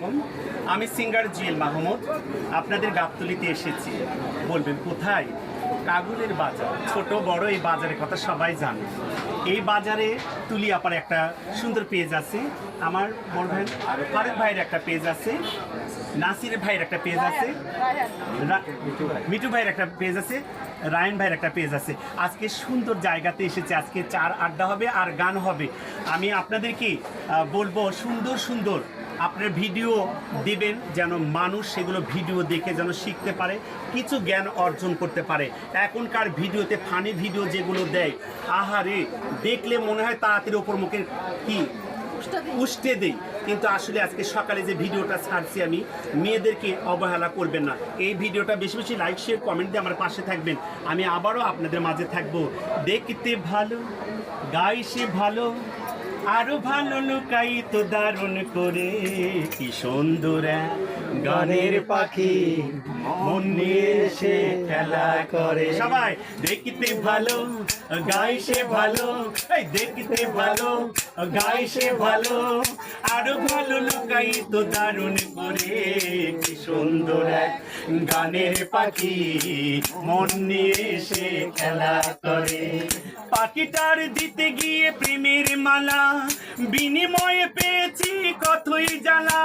আলাইকুম, আমি সিঙ্গার জুয়েল মাহমুদ। আপনাদের গাবতলীতে এসেছি। বলবেন কোথায়? কাগুলের বাজার। ছোট বড় এই বাজারের কথা সবাই জানে। এই বাজারে তুলি আপার একটা সুন্দর পেজ আছে, আমার বড় ভাই ফারুক ভাইয়ের একটা পেজ আছে, নাসির ভাইয়ের একটা পেজ আছে, মিঠু ভাইয়ের একটা পেজ আছে, রায়ন ভাইয়ের একটা পেজ আছে। আজকে সুন্দর জায়গাতে এসেছে, আজকে চার আড্ডা হবে আর গান হবে। আমি আপনাদেরকে বলবো সুন্দর সুন্দর আপনার ভিডিও দিবেন, যেন মানুষ সেগুলো ভিডিও দেখে যেন শিখতে পারে, কিছু জ্ঞান অর্জন করতে পারে। এখনকার ভিডিওতে ফানি ভিডিও যেগুলো দেয়, আহারে দেখলে মনে হয় তাড়াতাড়ি ওপর মুখে কি উষ্টে দেই, কিন্তু আসলে আজকে সকালে যে ভিডিওটা ছাড়ছি আমি, মেয়েদেরকে অবহেলা করবেন না। এই ভিডিওটা বেশি বেশি লাইক শেয়ার কমেন্ট দিয়ে আমার পাশে থাকবেন। আমি আবারও আপনাদের মাঝে থাকবো। দেখতে ভালো, গাইছে ভালো, আরো ভালো লুকাই তো দারুণ করে, কি সুন্দর গানের পাখি মন নিয়ে এসে খেলা করে। সবাই দেখতে ভালো, গাইছে ভালো, দেখতে ভালো, গাইছে ভালো, আরো ভালো লুকাই তো দারুণ করে, কি সুন্দর গানের পাখি মন নিয়ে এসে খেলা করে। পাখিটার দিতে গিয়ে প্রেমের মালা, বিনিময়ে পেয়েছি কতই জ্বালা।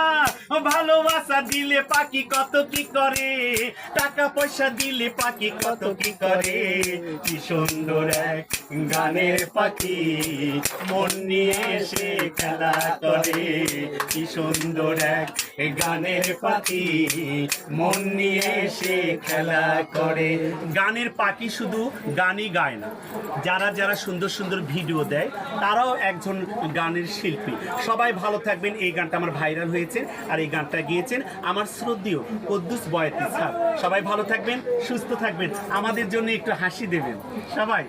ভালোবাসা দিলে পাখি কত কি করে, টাকা পয়সা দিলে পাখি কত কি করে, কি সুন্দর এক গানের পাখি মন নিয়ে এসে খেলা করে, কি সুন্দর এক গানের পাখি মন নিয়ে এসে খেলা করে। গানের পাখি শুধু গানই গায় না, যারা যারা সুন্দর সুন্দর ভিডিও দেয় তারাও একজন গানের শিল্পী। সবাই ভালো থাকবেন। এই গানটা আমার ভাইরাল হয়েছে আর এই গানটা গিয়েছেন আমার শ্রদ্ধেয় কুদ্দুস বয়াতি স্যার। সবাই ভালো থাকবেন, সুস্থ থাকবেন, আমাদের জন্য একটু হাসি দেবেন সবাই।